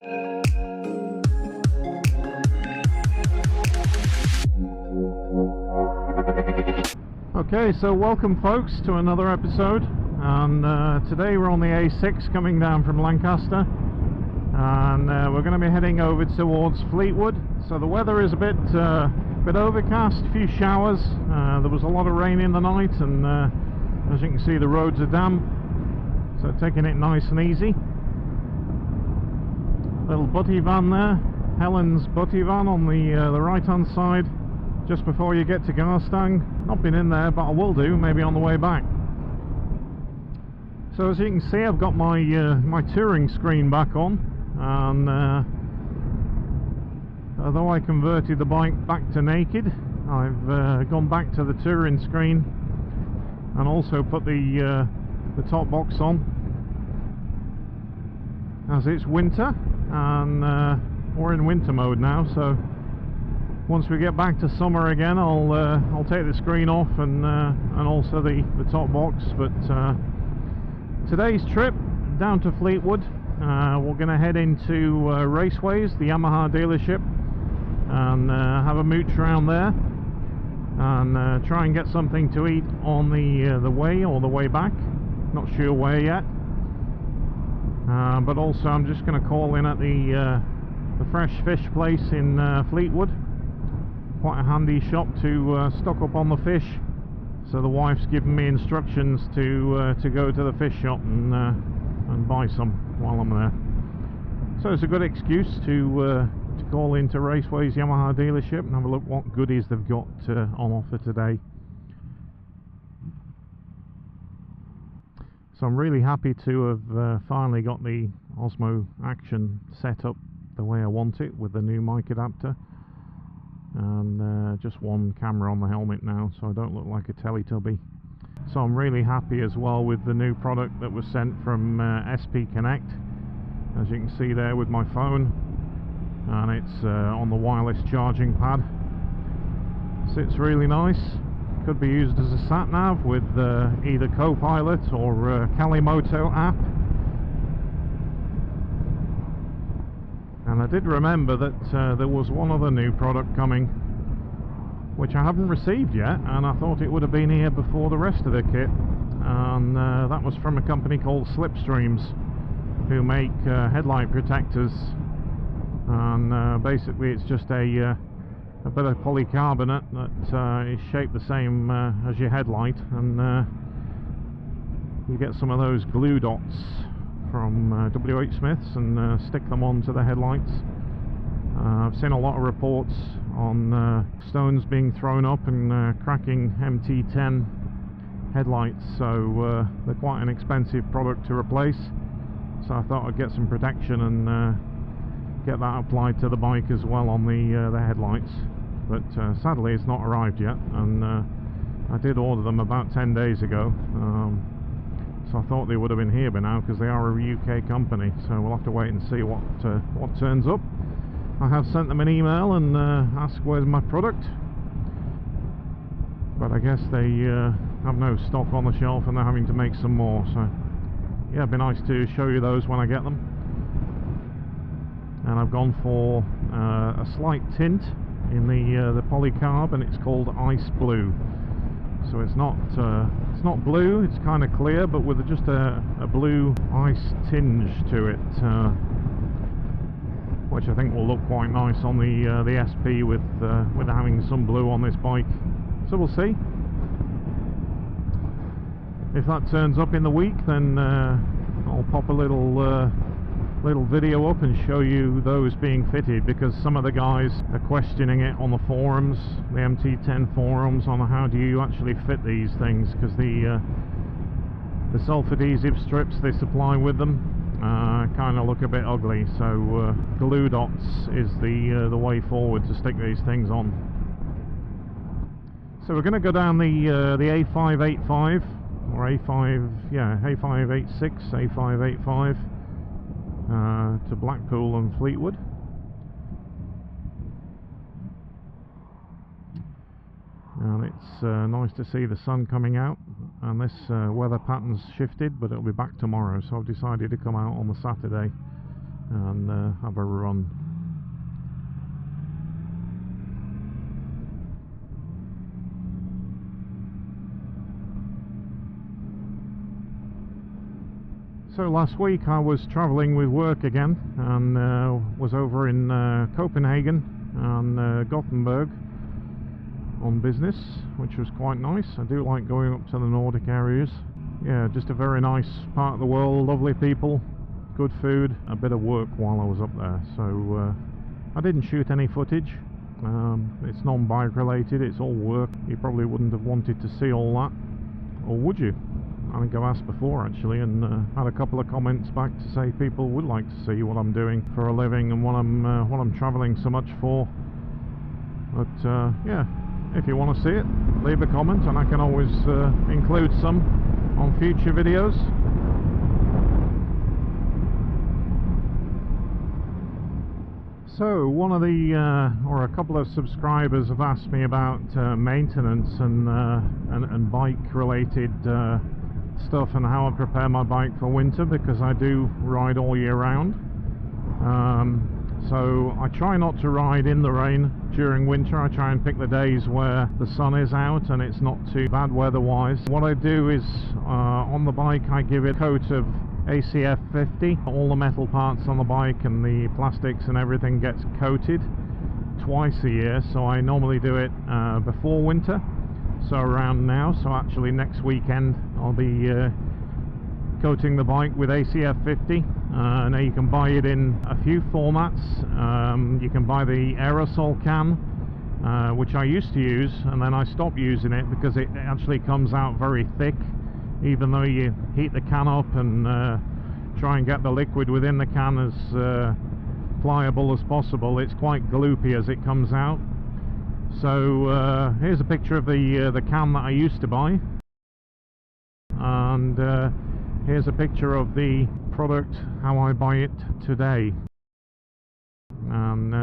Okay, so welcome folks to another episode, and today we're on the A6 coming down from Lancaster, and we're going to be heading over towards Fleetwood. So the weather is a bit overcast, a few showers. There was a lot of rain in the night, and as you can see the roads are damp, so taking it nice and easy. Little butty van there, Helen's butty van on the right hand side, just before you get to Garstang. Not been in there, but I will do, maybe on the way back. So as you can see, I've got my my touring screen back on, and although I converted the bike back to naked, I've gone back to the touring screen and also put the top box on, as it's winter, and we're in winter mode now. So once we get back to summer again, I'll take the screen off and also the top box. But today's trip down to Fleetwood, we're going to head into Raceways, the Yamaha dealership, and have a mooch around there, and try and get something to eat on the way or the way back. Not sure where yet, but also I'm just going to call in at the fresh fish place in Fleetwood. Quite a handy shop to stock up on the fish, so the wife's given me instructions to go to the fish shop and buy some while I'm there. So it's a good excuse to call into Raceways Yamaha dealership and have a look what goodies they've got on offer today. So I'm really happy to have finally got the Osmo Action set up the way I want it, with the new mic adapter, and just one camera on the helmet now, so I don't look like a Teletubby. So I'm really happy as well with the new product that was sent from SP Connect, as you can see there with my phone, and it's on the wireless charging pad. Sits really nice. Could be used as a sat nav with either Copilot or Kalimoto app. And I did remember that there was one other new product coming, which I haven't received yet, and I thought it would have been here before the rest of the kit, and that was from a company called Slipstreams, who make headlight protectors, and basically it's just a bit of polycarbonate that is shaped the same as your headlight, and you get some of those glue dots from WH Smith's and stick them onto the headlights. I've seen a lot of reports on stones being thrown up and cracking MT10 headlights, so they're quite an expensive product to replace, so I thought I'd get some protection and get that applied to the bike as well on the headlights. But sadly it's not arrived yet, and I did order them about 10 days ago, so I thought they would have been here by now, because they are a UK company, so we'll have to wait and see what turns up. I have sent them an email and asked where's my product, but I guess they have no stock on the shelf and they're having to make some more, so yeah, it'd be nice to show you those when I get them. And I've gone for a slight tint in the polycarb, and it's called Ice Blue. So it's not blue, it's kind of clear, but with just a blue ice tinge to it, which I think will look quite nice on the SP with having some blue on this bike. So we'll see. If that turns up in the week, then I'll pop a little video up and show you those being fitted, because some of the guys are questioning it on the forums, the MT10 forums, on how do you actually fit these things, because the self-adhesive strips they supply with them kind of look a bit ugly, so glue dots is the way forward to stick these things on. So we're going to go down the A585 or A586, A585 to Blackpool and Fleetwood. And it's nice to see the sun coming out, and this weather pattern's shifted, but it'll be back tomorrow, so I've decided to come out on the Saturday and have a run. So last week I was travelling with work again, and was over in Copenhagen and Gothenburg on business, which was quite nice. I do like going up to the Nordic areas. Yeah, just a very nice part of the world, lovely people, good food, a bit of work while I was up there. So I didn't shoot any footage. It's non-bike related, it's all work. You probably wouldn't have wanted to see all that, or would you? I think I've asked before actually, and had a couple of comments back to say people would like to see what I'm doing for a living and what I'm travelling so much for. But yeah, if you want to see it, leave a comment and I can always include some on future videos. So one of the or a couple of subscribers have asked me about maintenance and bike related stuff, and how I prepare my bike for winter, because I do ride all year round. So I try not to ride in the rain during winter. I try and pick the days where the sun is out and it's not too bad weather-wise. What I do is on the bike I give it a coat of ACF 50. All the metal parts on the bike and the plastics and everything gets coated twice a year. So I normally do it before winter, so around now. So actually next weekend I'll be coating the bike with ACF 50. Now you can buy it in a few formats. You can buy the aerosol can, which I used to use, and then I stopped using it because it actually comes out very thick. Even though you heat the can up and try and get the liquid within the can as pliable as possible, it's quite gloopy as it comes out. So here's a picture of the can that I used to buy, and here's a picture of the product, how I buy it today. And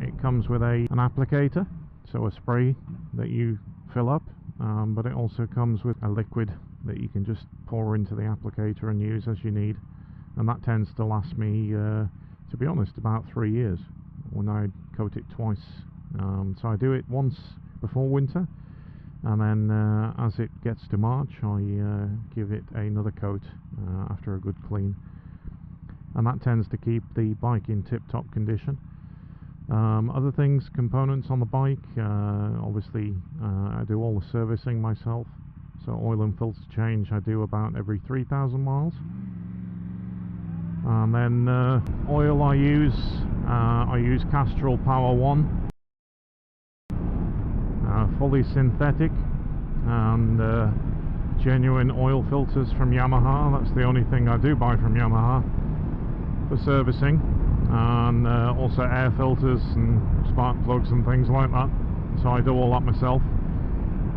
it comes with an applicator, so a spray that you fill up, but it also comes with a liquid that you can just pour into the applicator and use as you need. And that tends to last me, to be honest, about 3 years when I coat it twice. So I do it once before winter, and then as it gets to March I give it another coat after a good clean, and that tends to keep the bike in tip-top condition. Other things, components on the bike, obviously I do all the servicing myself, so oil and filter change I do about every 3,000 miles. And then oil I use Castrol Power One, fully synthetic, and genuine oil filters from Yamaha. That's the only thing I do buy from Yamaha for servicing, and also air filters and spark plugs and things like that, so I do all that myself.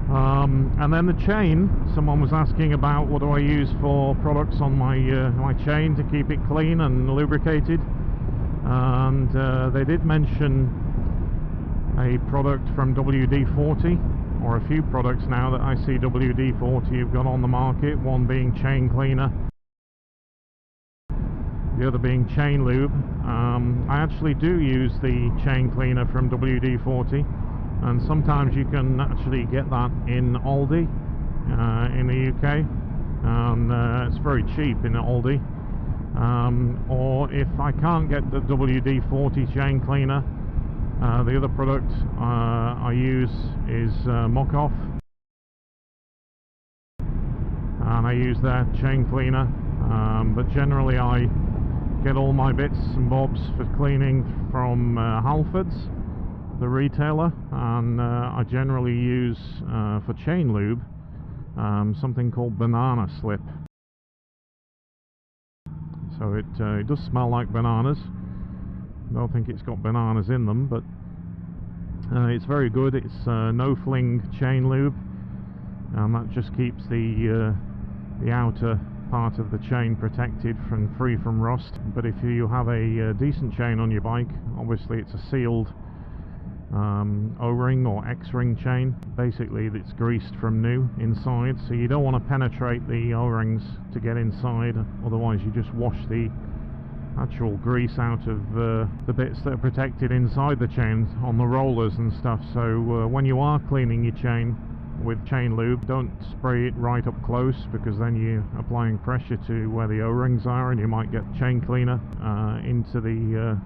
And then the chain, someone was asking about what do I use for products on my my chain to keep it clean and lubricated, and they did mention a product from WD-40, or a few products now that I see WD-40 have got on the market, one being chain cleaner, the other being chain lube. I actually do use the chain cleaner from WD-40, and sometimes you can actually get that in Aldi in the UK, and it's very cheap in Aldi. Or if I can't get the WD-40 chain cleaner, the other product I use is Mock-Off, and I use their chain cleaner, but generally I get all my bits and bobs for cleaning from Halfords, the retailer, and I generally use for chain lube something called Banana Slip. So it does smell like bananas. I don't think it's got bananas in them, but it's very good. It's no fling chain lube, and that just keeps the outer part of the chain protected from free from rust. But if you have a decent chain on your bike, obviously it's a sealed O-ring or X-ring chain, basically, that's greased from new inside, so you don't want to penetrate the O-rings to get inside, otherwise you just wash the actual grease out of the bits that are protected inside the chain on the rollers and stuff. So when you are cleaning your chain with chain lube, don't spray it right up close, because then you're applying pressure to where the O-rings are and you might get chain cleaner into the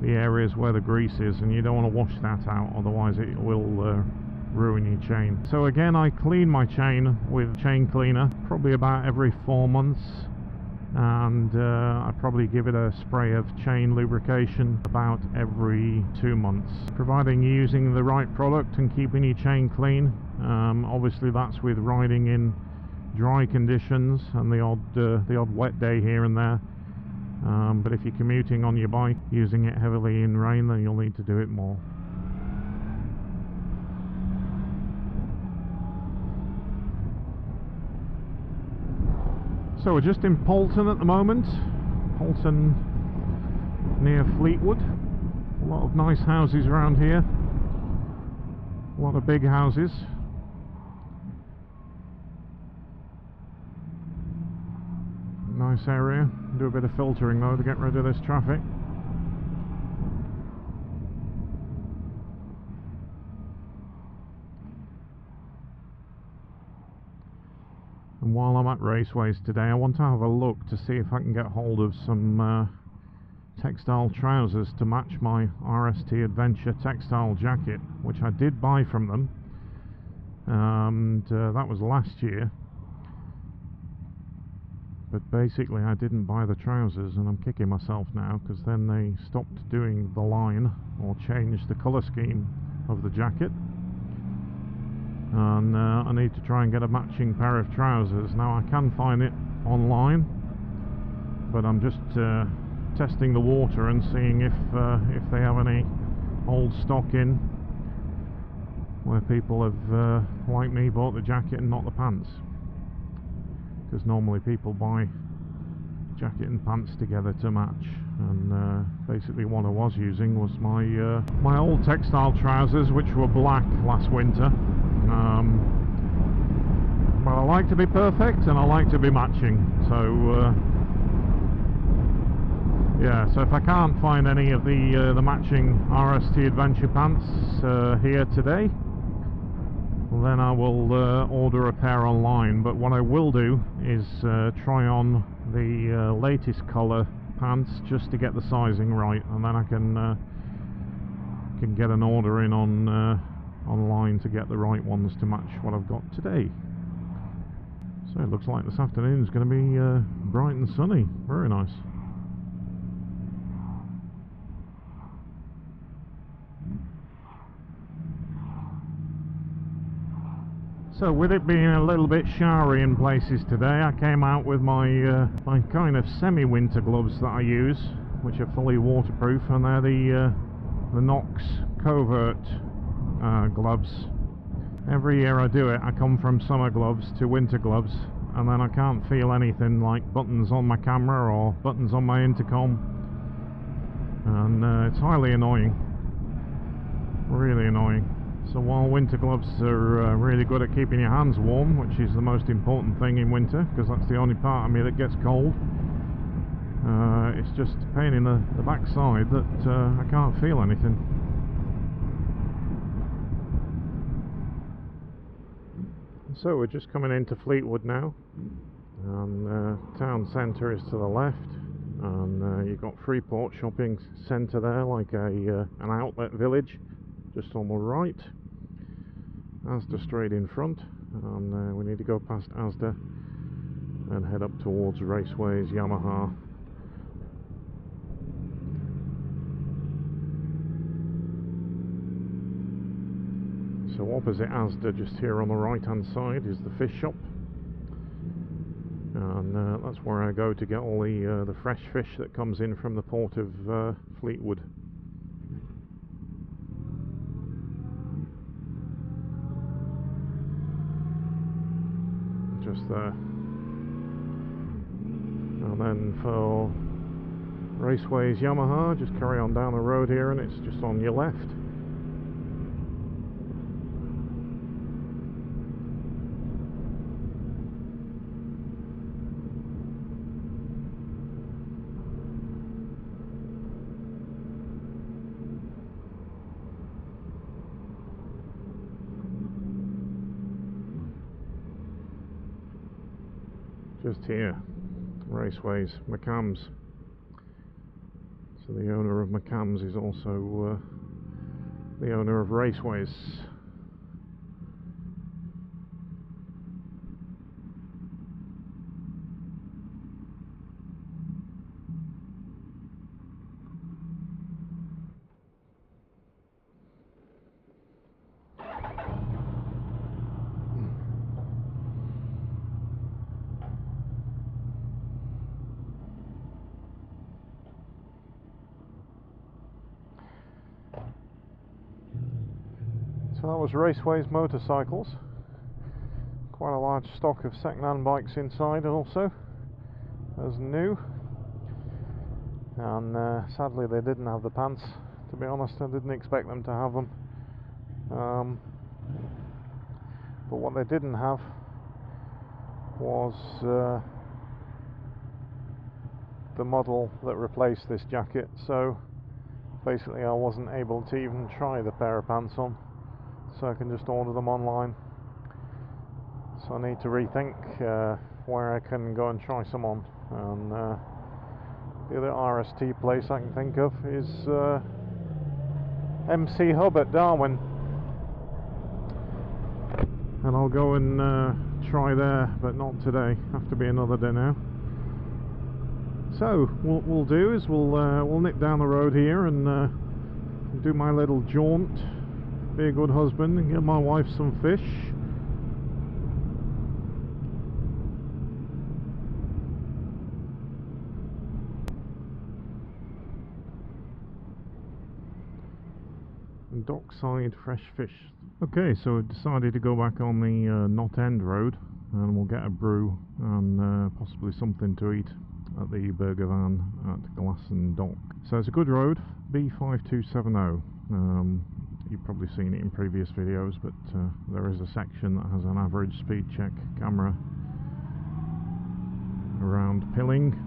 areas where the grease is, and you don't want to wash that out, otherwise it will ruin your chain. So again, I clean my chain with chain cleaner probably about every 4 months, and I probably give it a spray of chain lubrication about every 2 months, providing you're using the right product and keeping your chain clean. Obviously that's with riding in dry conditions and the odd wet day here and there, but if you're commuting on your bike using it heavily in rain, then you'll need to do it more. So we're just in Poulton at the moment, Poulton near Fleetwood. A lot of nice houses around here, a lot of big houses. Nice area. Do a bit of filtering though to get rid of this traffic. And while I'm at Raceways today, I want to have a look to see if I can get hold of some textile trousers to match my RST Adventure textile jacket, which I did buy from them, and that was last year. But basically I didn't buy the trousers, and I'm kicking myself now, because then they stopped doing the line or changed the colour scheme of the jacket, and I need to try and get a matching pair of trousers. Now I can find it online, but I'm just testing the water and seeing if they have any old stock in where people have, like me, bought the jacket and not the pants. Because normally people buy jacket and pants together to match, and basically what I was using was my old textile trousers, which were black last winter. But I like to be perfect and I like to be matching, so yeah, so if I can't find any of the matching RST Adventure pants here today, then I will order a pair online. But what I will do is try on the latest colour pants just to get the sizing right, and then I can get an order in on online to get the right ones to match what I've got today. So it looks like this afternoon is going to be bright and sunny. Very nice. So with it being a little bit showery in places today, I came out with my my kind of semi-winter gloves that I use, which are fully waterproof, and they're the Knox Covert gloves. Every year I do it, I come from summer gloves to winter gloves, and then I can't feel anything like buttons on my camera or buttons on my intercom, and it's highly annoying, really annoying. So while winter gloves are really good at keeping your hands warm, which is the most important thing in winter, because that's the only part of me that gets cold, it's just a pain in the backside that I can't feel anything. So we're just coming into Fleetwood now, and town centre is to the left, and you've got Freeport Shopping Centre there, like an outlet village just on the right. Asda straight in front, and we need to go past Asda and head up towards Raceways Yamaha. So opposite Asda, just here on the right hand side, is the fish shop, and that's where I go to get all the fresh fish that comes in from the port of Fleetwood. Just there. And then for Raceways Yamaha, just carry on down the road here, and it's just on your left. just here, Raceways, McCams. So the owner of McCams is also the owner of Raceways. So that was Raceways motorcycles. Quite a large stock of second-hand bikes inside also, as new. And sadly they didn't have the pants, to be honest. I didn't expect them to have them. But what they didn't have was the model that replaced this jacket. So basically I wasn't able to even try the pair of pants on. So I can just order them online. So I need to rethink where I can go and try some on. And the other RST place I can think of is MC Hub at Darwin. And I'll go and try there, but not today. Have to be another day now. So what we'll do is we'll nip down the road here and do my little jaunt. Be a good husband and get my wife some fish. And dockside fresh fish. Okay, so I decided to go back on the Knot End Road, and we'll get a brew and possibly something to eat at the burger van at Glasson Dock. So it's a good road, B5270. You've probably seen it in previous videos, but there is a section that has an average speed check camera around Pilling.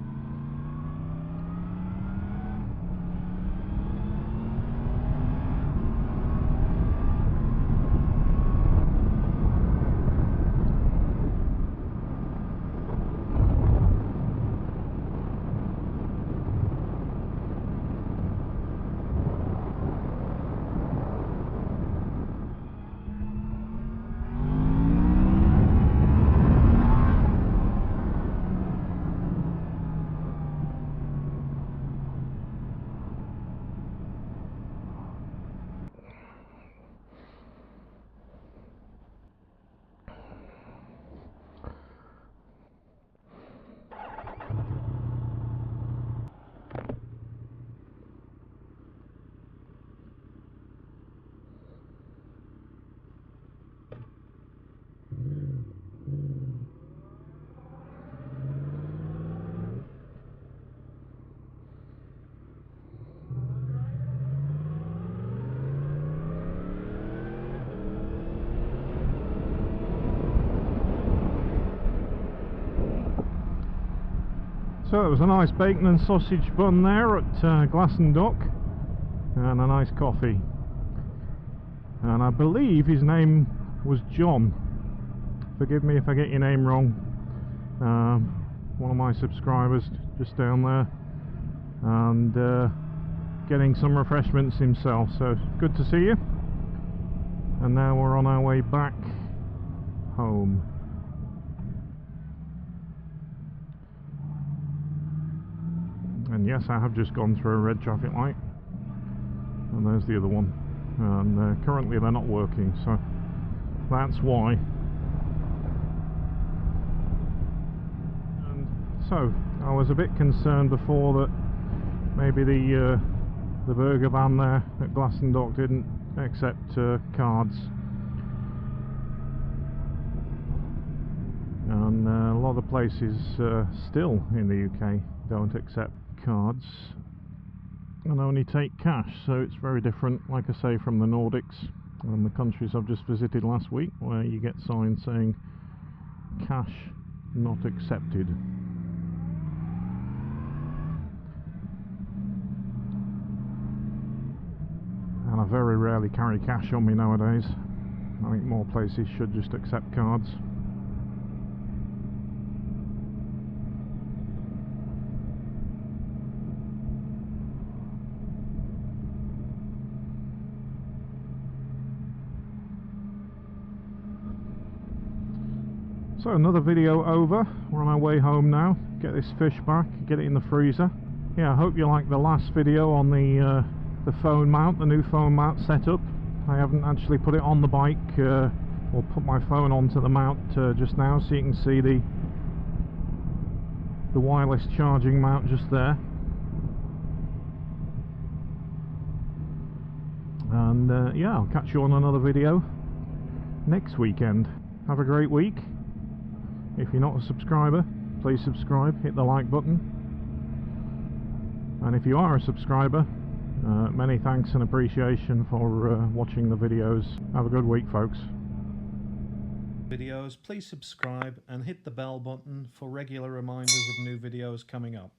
So it was a nice bacon and sausage bun there at Glasson Dock, and a nice coffee. And I believe his name was John. Forgive me if I get your name wrong. One of my subscribers just down there, and getting some refreshments himself. So good to see you. And now we're on our way back home. And yes, I have just gone through a red traffic light, and there's the other one, and currently they're not working, so that's why. And so I was a bit concerned before that maybe the burger van there at Glasson Dock didn't accept cards, and a lot of places still in the UK don't accept cards and only take cash. So it's very different, like I say, from the Nordics and the countries I've just visited last week, where you get signs saying cash not accepted. And I very rarely carry cash on me nowadays. I think more places should just accept cards. So another video over. We're on our way home now. Get this fish back, get it in the freezer. Yeah, I hope you liked the last video on the phone mount, the new phone mount setup. I haven't actually put it on the bike or put my phone onto the mount just now, so you can see the wireless charging mount just there. And yeah, I'll catch you on another video next weekend. Have a great week. If you're not a subscriber, please subscribe, hit the like button. And if you are a subscriber, many thanks and appreciation for watching the videos. Have a good week, folks. Videos, please subscribe and hit the bell button for regular reminders of new videos coming up.